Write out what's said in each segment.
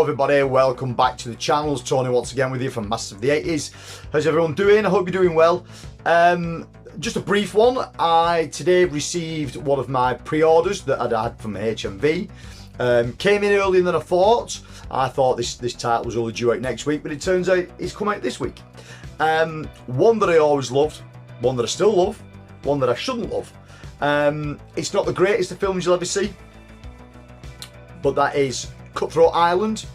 Hello everybody, welcome back to the channel. It's Tony once again with you from Masters of the 80s. How's everyone doing? I hope you're doing well. Just a brief one. I today received one of my pre-orders that I'd had from HMV. Came in earlier than I thought. I thought this title was only due out next week, but it turns out it's come out this week. One that I always loved, one that I still love, one that I shouldn't love. It's not the greatest of films you'll ever see, but that is Cutthroat Island.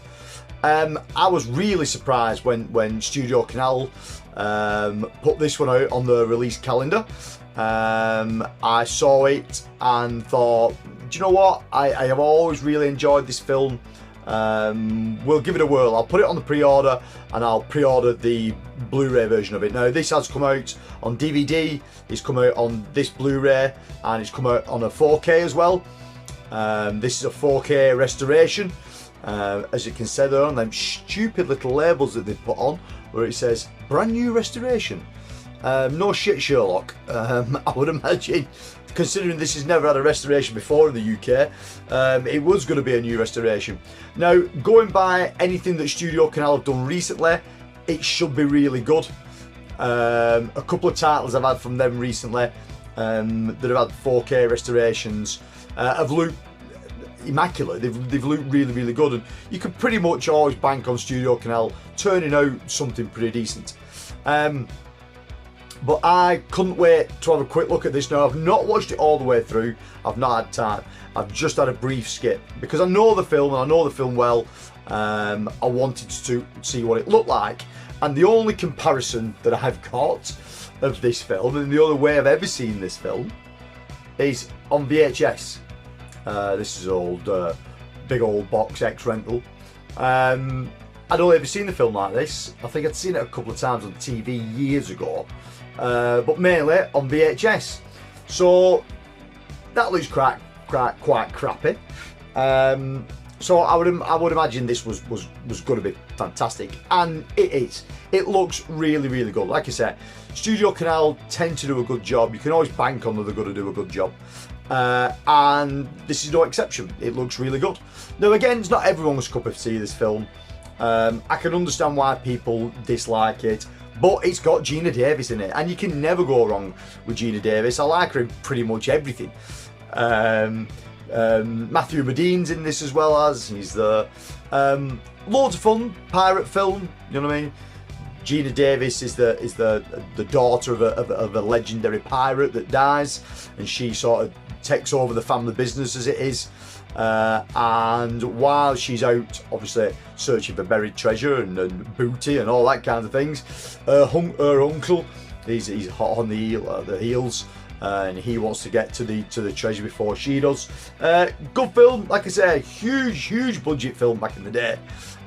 I was really surprised when StudioCanal put this one out on the release calendar. I saw it and thought, do you know what? I have always really enjoyed this film. We'll give it a whirl. I'll put it on the pre-order and I'll pre-order the Blu-ray version of it. Now this has come out on DVD, it's come out on this Blu-ray, and it's come out on a 4K as well. This is a 4K restoration. As you can see there on them stupid little labels that they've put on where it says brand new restoration. No shit, Sherlock. I would imagine, considering this has never had a restoration before in the UK, it was going to be a new restoration. Now, going by anything that StudioCanal have done recently, it should be really good. A couple of titles I've had from them recently that have had 4K restorations have looked immaculate. They've looked really good, and you can pretty much always bank on StudioCanal turning out something pretty decent. But I couldn't wait to have a quick look at this now. I've not watched it all the way through. I've not had time. I've just had a brief skip because I know the film and I know the film well. I wanted to see what it looked like, and the only comparison that I've got of this film, and the only way I've ever seen this film, is on VHS. This is old, big old box X rental. I'd only ever seen the film like this. I think I'd seen it a couple of times on TV years ago, but mainly on VHS. So that looks quite crappy. So I would imagine this was going to be fantastic, and it is. It looks really good. Like I said, StudioCanal tend to do a good job. You can always bank on that they're going to do a good job. And this is no exception. It looks really good. Now again, it's not everyone's cup of tea, this film. I can understand why people dislike it, but it's got Gina Davis in it, and you can never go wrong with Gina Davis. I like her in pretty much everything. Matthew Modine's in this as well, as he's the loads of fun pirate film. You know what I mean? Gina Davis is the daughter of a legendary pirate that dies, and she sort of takes over the family business as it is. And while she's out, obviously searching for buried treasure and booty and all that kind of things, her uncle, he's hot on the heels, and he wants to get to the treasure before she does. Good film, like I say, huge budget film back in the day,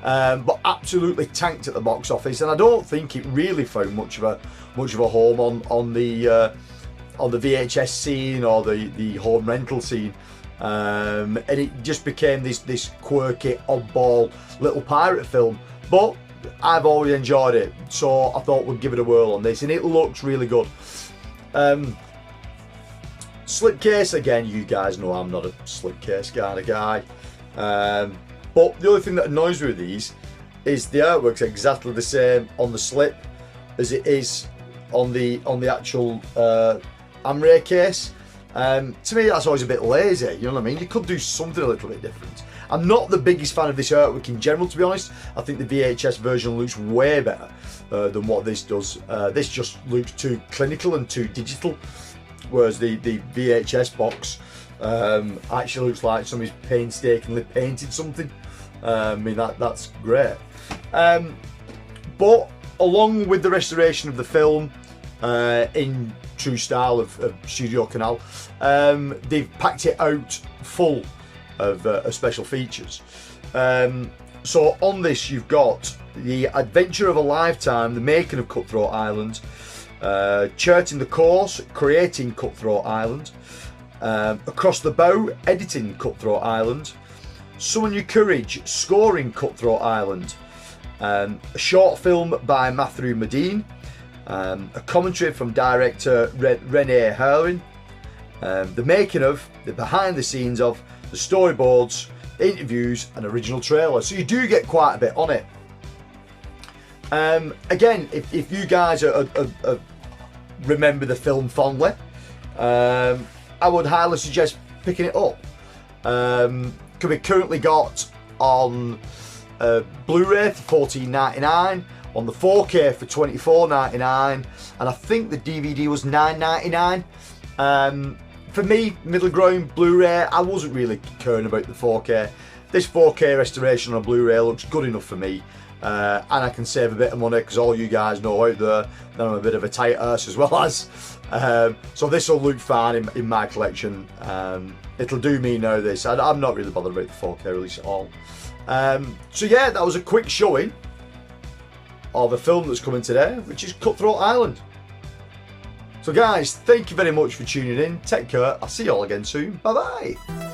but absolutely tanked at the box office, and I don't think it really found much of a home on the VHS scene or the home rental scene. And it just became this quirky, oddball little pirate film. But I've always enjoyed it, so I thought we'd give it a whirl on this, and it looks really good. Slipcase, again, you guys know I'm not a slipcase kind of guy. But the only thing that annoys me with these is the artwork's exactly the same on the slip as it is on the actual Amray case. To me, that's always a bit lazy, you know what I mean? You could do something a little bit different. I'm not the biggest fan of this artwork in general, to be honest. I think the VHS version looks way better than what this does. This just looks too clinical and too digital, whereas the VHS box actually looks like somebody's painstakingly painted something. I mean, that's great. But along with the restoration of the film in true style of StudioCanal, they've packed it out full of special features. So on this, you've got the adventure of a lifetime, the making of Cutthroat Island, charting the course, creating Cutthroat Island, across the bow, editing Cutthroat Island, summon your courage, scoring Cutthroat Island, a short film by Matthew Modine, a commentary from director Renee Harlin, the making of, the behind the scenes of, the storyboards, interviews, and original trailer. So you do get quite a bit on it. Again, if you guys remember the film fondly, I would highly suggest picking it up. Could be currently got on Blu-ray for $14.99, on the 4K for $24.99, and I think the DVD was $9.99. For me, middle ground Blu-ray, I wasn't really caring about the 4K. This 4K restoration on a Blu-ray looks good enough for me, and I can save a bit of money because all you guys know out there that I'm a bit of a tight ass as well as. So this will look fine in my collection. It'll do me now this. I'm not really bothered about the 4K release at all. So yeah, that was a quick showing of a film that's coming today, which is Cutthroat Island. So guys, thank you very much for tuning in. Take care. I'll see you all again soon. Bye bye.